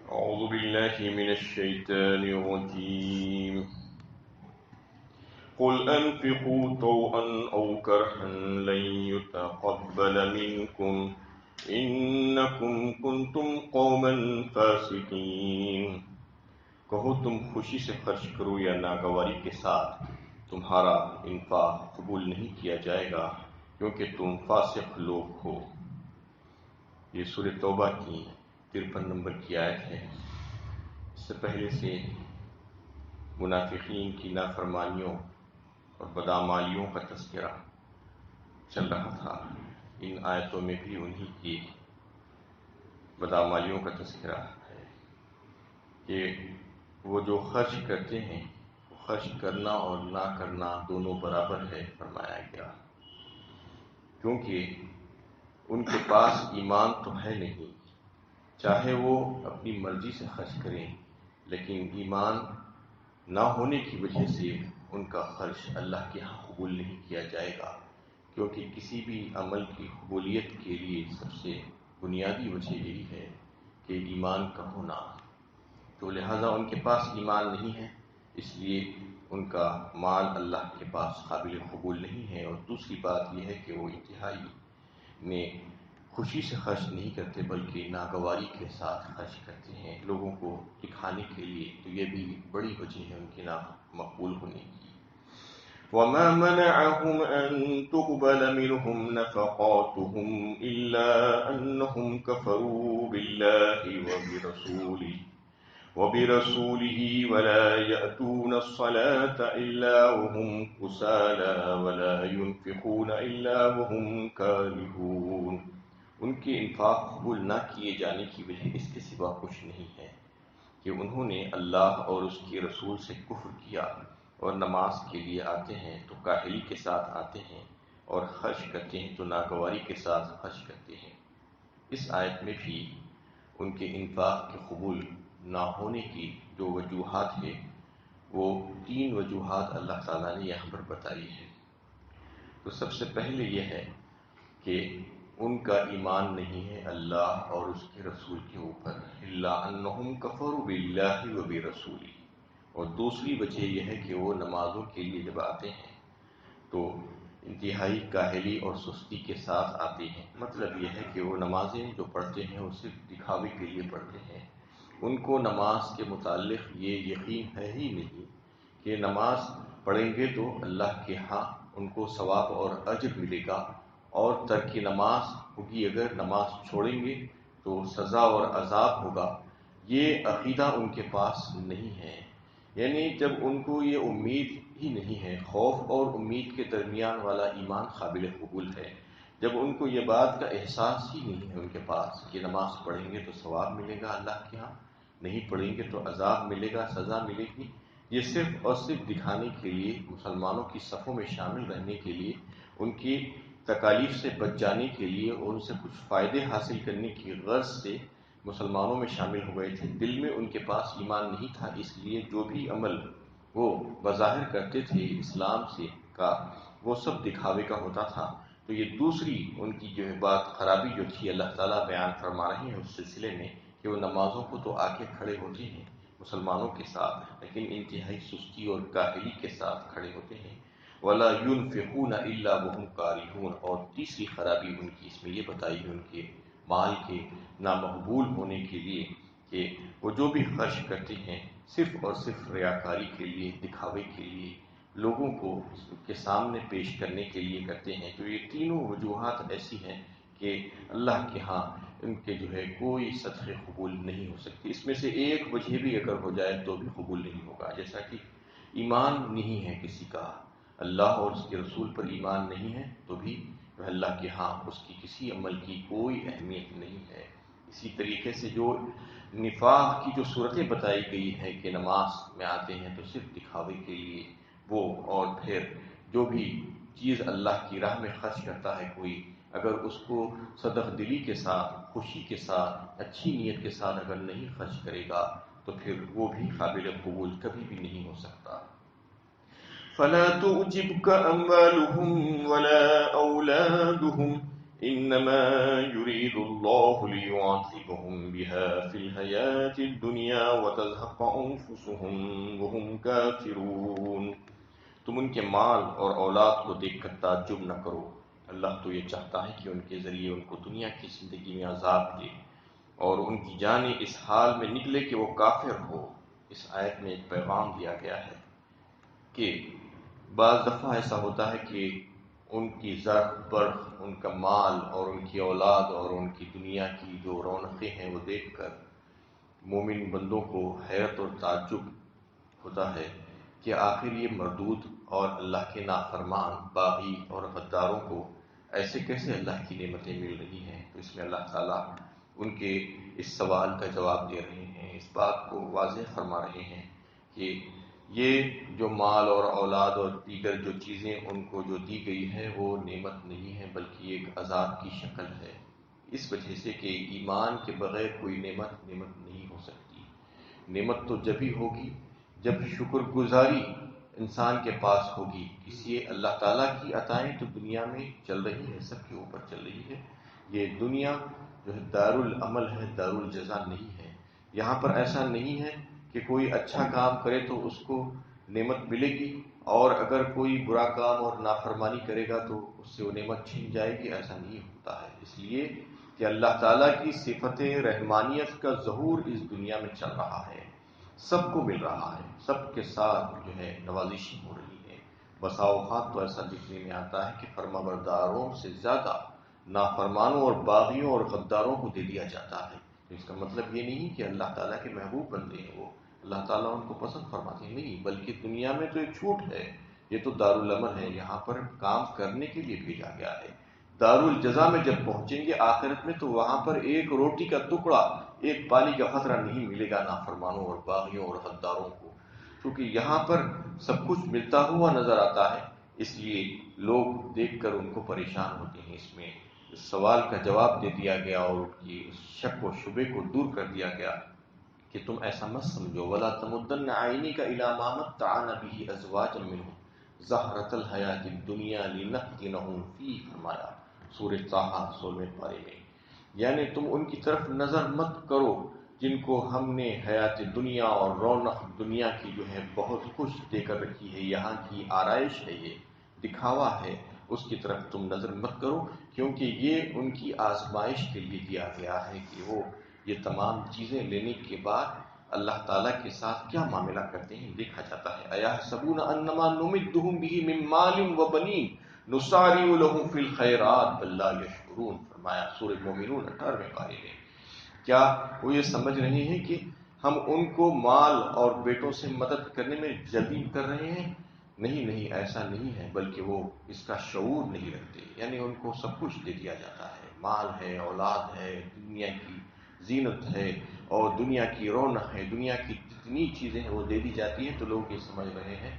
أعوذ بالله من الشيطان الرجيم قل أنفقوا طوعا أو كرها لن يتقبل منكم إنكم كنتم قوما فاسقين۔ کہو تم خوشی سے خرچ کرو یا ناگواری کے ساتھ، تمہارا انفاق قبول نہیں کیا جائے گا کیونکہ تم فاسق لوگ ہو۔ یہ سورۃ توبہ کی 53 نمبر کی آیت ہے۔ اس سے پہلے سے منافقین کی نافرمانیوں اور بدعمالیوں کا تذکرہ چل رہا تھا۔ ان آیتوں میں بھی انہی کی بدعمالیوں کا تذکرہ ہے کہ وہ جو خرچ کرتے ہیں، وہ خرچ کرنا اور نہ کرنا دونوں برابر ہے فرمایا گیا، کیونکہ ان کے پاس ایمان تو ہے نہیں، چاہے وہ اپنی مرضی سے خرچ کریں، لیکن ایمان نہ ہونے کی وجہ سے ان کا خرچ اللہ کے ہاں قبول نہیں کیا جائے گا، کیونکہ کسی بھی عمل کی قبولیت کے لیے سب سے بنیادی وجہ یہی ہے کہ ایمان کا ہونا۔ تو لہذا ان کے پاس ایمان نہیں ہے، اس لیے ان کا مال اللہ کے پاس قابل قبول نہیں ہے۔ اور دوسری بات یہ ہے کہ وہ انتہائی میں خوشی سے خرچ نہیں کرتے بلکہ ناگواری کے ساتھ خرچ کرتے ہیں، لوگوں کو دکھانے کے لیے۔ تو یہ بھی بڑی وجہ ہے ان کے مقبول ہونے کی۔ وَمَا مَنَعَهُمْ أَن تُقْبَلَ مِنْهُمْ نَفَقَاتُهُمْ إِلَّا أَنَّهُمْ كَفَرُوا بِاللَّهِ وَبِرَسُولِهِ وَلَا يَأْتُونَ الصَّلَاةَ إِلَّا وَهُمْ كُسَالَىٰ وَلَا يُنْفِقُونَ إِلَّا وَهُمْ كَارِهُونَ۔ ان کے انفاق قبول نہ کیے جانے کی وجہ اس کے سوا کچھ نہیں ہے کہ انہوں نے اللہ اور اس کے رسول سے کفر کیا، اور نماز کے لیے آتے ہیں تو کاہلی کے ساتھ آتے ہیں، اور خرچ کرتے ہیں تو ناگواری کے ساتھ خرچ کرتے ہیں۔ اس آیت میں بھی ان کے انفاق کے قبول نہ ہونے کی جو وجوہات ہے، وہ 3 وجوہات اللہ تعالیٰ نے یہاں پر بتائی ہے۔ تو سب سے پہلے یہ ہے کہ ان کا ایمان نہیں ہے اللہ اور اس کے رسول کے اوپر، الا انہم کفروا باللہ وبرسولہ۔ اور دوسری وجہ یہ ہے کہ وہ نمازوں کے لیے جب آتے ہیں تو انتہائی کاہلی اور سستی کے ساتھ آتے ہیں۔ مطلب یہ ہے کہ وہ نمازیں جو پڑھتے ہیں وہ صرف دکھاوے کے لیے پڑھتے ہیں، ان کو نماز کے متعلق یہ یقین ہے ہی نہیں کہ نماز پڑھیں گے تو اللہ کے ہاں ان کو ثواب اور اجر ملے گا، اور ترک نماز ہوگی اگر نماز چھوڑیں گے تو سزا اور عذاب ہوگا۔ یہ عقیدہ ان کے پاس نہیں ہے، یعنی جب ان کو یہ امید ہی نہیں ہے، خوف اور امید کے درمیان والا ایمان قابل قبول ہے۔ جب ان کو یہ بات کا احساس ہی نہیں ہے ان کے پاس کہ نماز پڑھیں گے تو ثواب ملے گا اللہ کے ہاں، نہیں پڑھیں گے تو عذاب ملے گا، سزا ملے گی، یہ صرف اور صرف دکھانے کے لیے، مسلمانوں کی صفوں میں شامل رہنے کے لیے، ان کی تکالیف سے بچ جانے کے لیے اور ان سے کچھ فائدے حاصل کرنے کی غرض سے مسلمانوں میں شامل ہو گئے تھے۔ دل میں ان کے پاس ایمان نہیں تھا، اس لیے جو بھی عمل وہ بظاہر کرتے تھے اسلام سے کا، وہ سب دکھاوے کا ہوتا تھا۔ تو یہ دوسری ان کی جو ہے بات خرابی جو تھی اللہ تعالیٰ بیان فرما رہے ہیں اس سلسلے میں، کہ وہ نمازوں کو تو آ کے کھڑے ہوتے ہیں مسلمانوں کے ساتھ، لیکن انتہائی سستی اور کاہلی کے ساتھ کھڑے ہوتے ہیں۔ وَلَا يُنْفِقُونَ إِلَّا وَهُمْ كَارِهُونَ۔ اور تیسری خرابی ان کی اس میں یہ بتائی ہے ان کے مال کے نامقبول ہونے کے لیے، کہ وہ جو بھی خرچ کرتے ہیں صرف اور صرف ریاکاری کے لیے، دکھاوے کے لیے، لوگوں کو کے سامنے پیش کرنے کے لیے کرتے ہیں۔ تو یہ تینوں وجوہات ایسی ہیں کہ اللہ کے ہاں ان کے جو ہے کوئی صدقے قبول نہیں ہو سکتی۔ اس میں سے ایک وجہ بھی اگر ہو جائے تو بھی قبول نہیں ہوگا، جیسا کہ ایمان نہیں ہے کسی کا، اللہ اور اس کے رسول پر ایمان نہیں ہے تو بھی اللہ کے ہاں اس کی کسی عمل کی کوئی اہمیت نہیں ہے۔ اسی طریقے سے جو نفاق کی جو صورتیں بتائی گئی ہیں کہ نماز میں آتے ہیں تو صرف دکھاوے کے لیے وہ، اور پھر جو بھی چیز اللہ کی راہ میں خرچ کرتا ہے کوئی، اگر اس کو صدق دلی کے ساتھ، خوشی کے ساتھ، اچھی نیت کے ساتھ اگر نہیں خرچ کرے گا تو پھر وہ بھی قابل قبول کبھی بھی نہیں ہو سکتا۔ فَلَا تُعْجِبْكَ أَمْوَالُهُمْ وَلَا أَوْلَادُهُمْ انما يريد الله ليعذبهم بها في الحياة الدنيا وتزهق انفسهم وهم كافرون۔ تم ان کے مال اور اولاد کو دیکھ کر تعجب نہ کرو، اللہ تو یہ چاہتا ہے کہ ان کے ذریعے ان کو دنیا کی زندگی میں عذاب دے اور ان کی جانیں اس حال میں نکلے کہ وہ کافر ہو۔ اس آیت میں ایک پیغام دیا گیا ہے کہ بعض دفعہ ایسا ہوتا ہے کہ ان کی زرخ برخ، ان کا مال اور ان کی اولاد اور ان کی دنیا کی جو رونقیں ہیں وہ دیکھ کر مومن بندوں کو حیرت اور تعجب ہوتا ہے کہ آخر یہ مردود اور اللہ کے نافرمان باغی اور غداروں کو ایسے کیسے اللہ کی نعمتیں مل رہی ہیں۔ تو اس میں اللہ تعالیٰ ان کے اس سوال کا جواب دے رہے ہیں، اس بات کو واضح فرما رہے ہیں کہ یہ جو مال اور اولاد اور دیگر جو چیزیں ان کو جو دی گئی ہے وہ نعمت نہیں ہے بلکہ ایک عذاب کی شکل ہے، اس وجہ سے کہ ایمان کے بغیر کوئی نعمت نہیں ہو سکتی۔ نعمت تو جب ہی ہوگی جب شکر گزاری انسان کے پاس ہوگی۔ کسی اللہ تعالیٰ کی عطائیں تو دنیا میں چل رہی ہے، سب کے اوپر چل رہی ہے۔ یہ دنیا جو ہے دار العمل ہے، دار الجزا نہیں ہے۔ یہاں پر ایسا نہیں ہے کہ کوئی اچھا کام کرے تو اس کو نعمت ملے گی اور اگر کوئی برا کام اور نافرمانی کرے گا تو اس سے وہ نعمت چھن جائے گی، ایسا نہیں ہوتا ہے۔ اس لیے کہ اللہ تعالیٰ کی صفت رحمانیت کا ظہور اس دنیا میں چل رہا ہے، سب کو مل رہا ہے، سب کے ساتھ جو ہے نوازشیں ہو رہی ہے۔ بسا اوقات تو ایسا دیکھنے میں آتا ہے کہ فرمانبرداروں سے زیادہ نافرمانوں اور باغیوں اور غداروں کو دے دیا جاتا ہے۔ اس کا مطلب یہ نہیں کہ اللہ تعالیٰ کے محبوب بندے ہیں وہ، اللہ تعالیٰ ان کو پسند فرماتے ہیں، نہیں، بلکہ دنیا میں تو ایک چھوٹ ہے، یہ تو دار العمل ہے، یہاں پر کام کرنے کے لیے بھیجا گیا ہے۔ دار الجزا میں جب پہنچیں گے آخرت میں تو وہاں پر ایک روٹی کا ٹکڑا، ایک پانی کا قطرہ نہیں ملے گا نافرمانوں اور باغیوں اور غداروں کو، کیونکہ یہاں پر سب کچھ ملتا ہوا نظر آتا ہے، اس لیے لوگ دیکھ کر ان کو پریشان ہوتے ہیں۔ اس میں اس سوال کا جواب دے دیا گیا اور ان کی شک و شبے کو دور کر دیا گیا کہ تم ایسا مت سمجھو، وَلَا تَمُدَّنَّ عَيْنِكَ إِلَىٰ مَا مَتَّعْنَا بِهِ أَزْوَاجًا مِّنْهُمْ زَهْرَةَ الْحَيَاةِ الدُّنْيَا لِنَفْتِنَهُمْ فِيهِ فرمایا سورہ طٰہٰ 16ویں پارے میں، یعنی تم ان کی طرف نظر مت کرو جن کو ہم نے حیات دنیا اور رونق دنیا کی جو ہے بہت کچھ دے کر رکھی ہے، یہاں کی آرائش ہے، یہ دکھاوا ہے، اس کی طرف تم نظر مت کرو، کیونکہ یہ ان کی آزمائش کے لیے دیا گیا ہے کہ وہ یہ تمام چیزیں لینے کے بعد اللہ تعالیٰ کے ساتھ کیا معاملہ کرتے ہیں دیکھا جاتا ہے۔ أَيَحْسَبُونَ أَنَّمَا نُمِدُّهُم بِهِ مِن مَّالٍ وَبَنِينَ نُسَارِعُ لَهُمْ فِي الْخَيْرَاتِ بَل لَّا يَشْعُرُونَ فرمایا سورہ مومنون 18ویں پارے میں۔ کیا وہ یہ سمجھ رہے ہیں کہ ہم ان کو مال اور بیٹوں سے مدد کرنے میں جلدی کر رہے ہیں؟ نہیں، ایسا نہیں ہے، بلکہ وہ اس کا شعور نہیں رکھتے، یعنی ان کو سب کچھ دے دیا جاتا ہے، مال ہے، اولاد ہے، دنیا کی زینت ہے اور دنیا کی رونق ہے، دنیا کی جتنی چیزیں ہیں وہ دے دی جاتی ہیں، تو لوگ یہ سمجھ رہے ہیں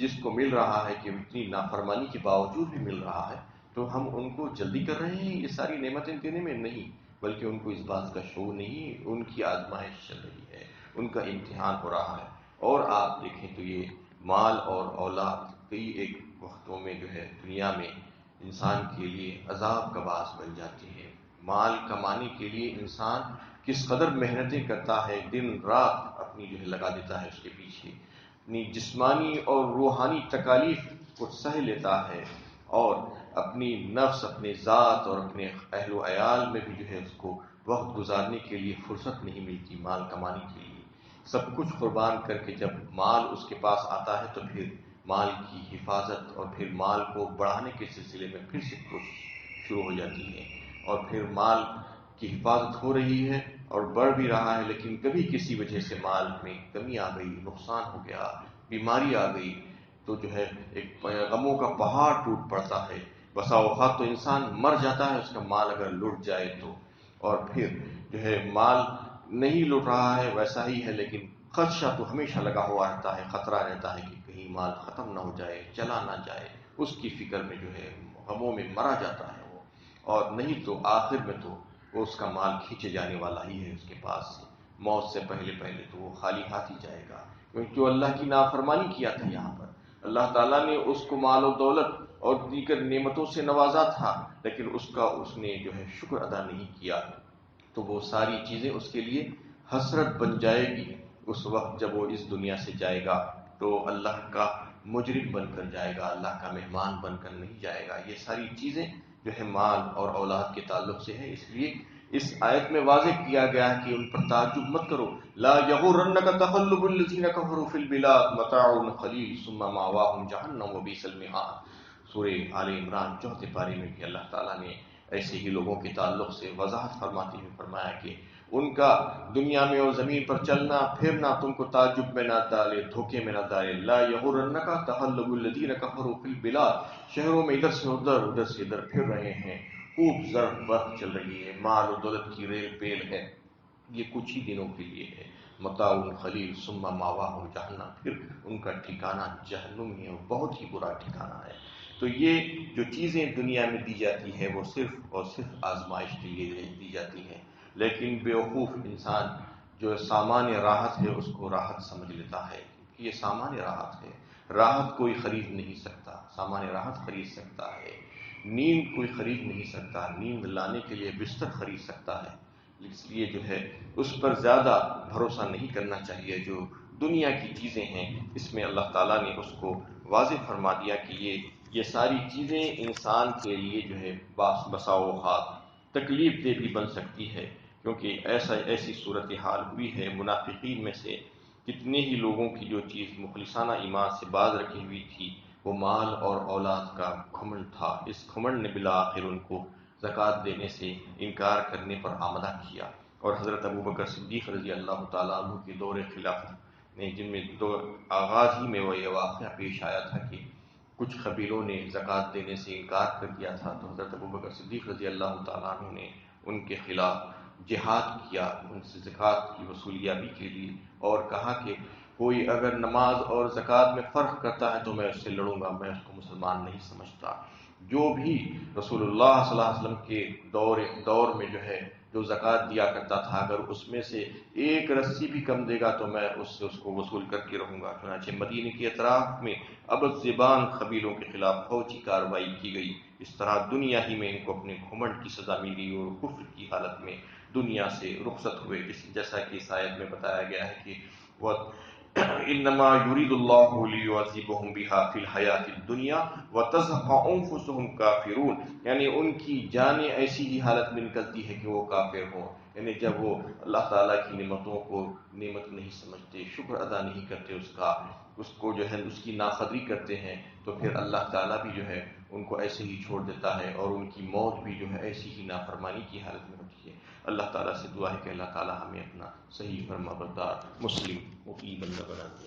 جس کو مل رہا ہے کہ اتنی نافرمانی کے باوجود بھی مل رہا ہے تو ہم ان کو جلدی کر رہے ہیں یہ ساری نعمتیں دینے میں، نہیں، بلکہ ان کو اس بات کا شعور نہیں، ان کی آزمائش چل رہی ہے، ان کا امتحان ہو رہا ہے۔ اور آپ دیکھیں تو یہ مال اور اولاد کئی ایک وقتوں میں جو ہے دنیا میں انسان کے لیے عذاب کا باعث بن جاتی ہے۔ مال کمانے کے لیے انسان کس قدر محنتیں کرتا ہے، دن رات اپنی جو ہے لگا دیتا ہے اس کے پیچھے، اپنی جسمانی اور روحانی تکالیف کو سہ لیتا ہے اور اپنی نفس، اپنے ذات اور اپنے اہل و عیال میں بھی جو ہے اس کو وقت گزارنے کے لیے فرصت نہیں ملتی مال کمانے کے لیے۔ سب کچھ قربان کر کے جب مال اس کے پاس آتا ہے تو پھر مال کی حفاظت اور پھر مال کو بڑھانے کے سلسلے میں پھر سے کوشش شروع ہو جاتی ہے، اور پھر مال کی حفاظت ہو رہی ہے اور بڑھ بھی رہا ہے، لیکن کبھی کسی وجہ سے مال میں کمی آ گئی، نقصان ہو گیا، بیماری آ گئی تو جو ہے ایک غموں کا پہاڑ ٹوٹ پڑتا ہے۔ بسا اوقات تو انسان مر جاتا ہے اس کا مال اگر لٹ جائے تو، اور پھر جو ہے مال نہیں لٹ رہا ہے ویسا ہی ہے، لیکن خدشہ تو ہمیشہ لگا ہوا رہتا ہے، خطرہ رہتا ہے کہ کہیں مال ختم نہ ہو جائے، چلا نہ جائے، اس کی فکر میں جو ہے غموں میں مرا جاتا ہے وہ، اور نہیں تو آخر میں تو وہ اس کا مال کھینچے جانے والا ہی ہے اس کے پاس سے، موت سے پہلے تو وہ خالی ہاتھ ہی جائے گا، کیونکہ جو اللہ کی نافرمانی کیا تھا یہاں پر اللہ تعالیٰ نے اس کو مال و دولت اور دیگر نعمتوں سے نوازا تھا، لیکن اس نے جو ہے شکر ادا نہیں کیا، تو وہ ساری چیزیں اس کے لیے حسرت بن جائے گی۔ اس وقت جب وہ اس دنیا سے جائے گا تو اللہ کا مجرم بن کر جائے گا، اللہ کا مہمان بن کر نہیں جائے گا۔ یہ ساری چیزیں جو ہے مال اور اولاد کے تعلق سے ہے، اس لیے اس آیت میں واضح کیا گیا ہے کہ ان پر تعجب مت کرو۔ لا یغرنک تقلب الذین کفروا فی البلاد متاع قلیل ثم مأواہم جہنم وبئس المہاد۔ سورہ آل عمران چوتھے پارے میں بھی اللہ تعالیٰ نے ایسے ہی لوگوں کے تعلق سے وضاحت فرماتے ہوئے فرمایا کہ ان کا دنیا میں اور زمین پر چلنا پھرنا تم کو تعجب میں نہ ڈالے، دھوکے میں نہ ڈالے۔ لا یغرنک تقلب الذین کفروا فی البلاد، شہروں میں ادھر سے ادھر ادھر سے ادھر پھر رہے ہیں، خوب زر برق چل رہی ہے، مال و دولت کی ریل پیل ہے، یہ کچھ ہی دنوں کے لیے ہے۔ متاع قلیل ثم مأواہم جہنم، پھر ان کا ٹھکانہ جہنم ہی ہے، وہ بہت ہی برا ٹھکانہ ہے۔ تو یہ جو چیزیں دنیا میں دی جاتی ہے وہ صرف اور صرف آزمائش کے لیے دی جاتی ہیں، لیکن بیوقوف انسان جو سامان راحت ہے اس کو راحت سمجھ لیتا ہے، کہ یہ سامان راحت ہے، راحت کوئی خرید نہیں سکتا، سامان راحت خرید سکتا ہے، نیند کوئی خرید نہیں سکتا، نیند لانے کے لیے بستر خرید سکتا ہے۔ اس لیے جو ہے اس پر زیادہ بھروسہ نہیں کرنا چاہیے۔ جو دنیا کی چیزیں ہیں اس میں اللہ تعالیٰ نے اس کو واضح فرما دیا کہ یہ ساری چیزیں انسان کے لیے جو ہے بسا اوقات تکلیف دہ بھی بن سکتی ہے، کیونکہ ایسی صورتحال ہوئی ہے۔ منافقین میں سے کتنے ہی لوگوں کی جو چیز مخلصانہ ایمان سے باز رکھی ہوئی تھی وہ مال اور اولاد کا گھمنڈ تھا۔ اس گھمنڈ نے بالآخر ان کو زکوٰۃ دینے سے انکار کرنے پر آمادہ کیا، اور حضرت ابوبکر صدیق رضی اللہ تعالیٰ عنہ کے دور خلافت میں، جن میں آغاز ہی میں وہ یہ واقعہ پیش آیا تھا کہ کچھ قبیلوں نے زکوٰۃ دینے سے انکار کر دیا تھا، تو حضرت ابوبکر صدیق رضی اللہ تعالیٰ عنہ نے ان کے خلاف جہاد کیا، ان سے زکوٰۃ کی وصولیابی کے لیے، اور کہا کہ کوئی اگر نماز اور زکوٰۃ میں فرق کرتا ہے تو میں اس سے لڑوں گا، میں اس کو مسلمان نہیں سمجھتا۔ جو بھی رسول اللہ صلی اللہ علیہ وسلم کے دور میں جو ہے جو زکوٰۃ دیا کرتا تھا، اگر اس میں سے ایک رسی بھی کم دے گا تو میں اس کو وصول کر کے رہوں گا۔ چنانچہ مدینے کے اطراف میں ابد زبان قبیلوں کے خلاف فوجی کارروائی کی گئی۔ اس طرح دنیا ہی میں ان کو اپنے گھمنڈ کی سزا ملی اور کفر کی حالت میں دنیا سے رخصت ہوئے، جیسا کہ اس آیت میں بتایا گیا ہے کہ انما یرید اللہ لیعذبہم بہا فی الحیاۃ الدنیا وتزہق انفسہم کافرون، یعنی ان کی جانیں ایسی ہی حالت میں نکلتی ہے کہ وہ کافر ہوں، یعنی جب وہ اللہ تعالیٰ کی نعمتوں کو نعمت نہیں سمجھتے، شکر ادا نہیں کرتے اس کو جو ہے اس کی ناقدری کرتے ہیں، تو پھر اللہ تعالیٰ بھی جو ہے ان کو ایسے ہی چھوڑ دیتا ہے، اور ان کی موت بھی جو ہے ایسی ہی نافرمانی کی حالت میں ہوتی ہے۔ اللہ تعالیٰ سے دعا ہے کہ اللہ تعالیٰ ہمیں اپنا صحیح فرما بردار مسلم مطیع بندہ بنا دے۔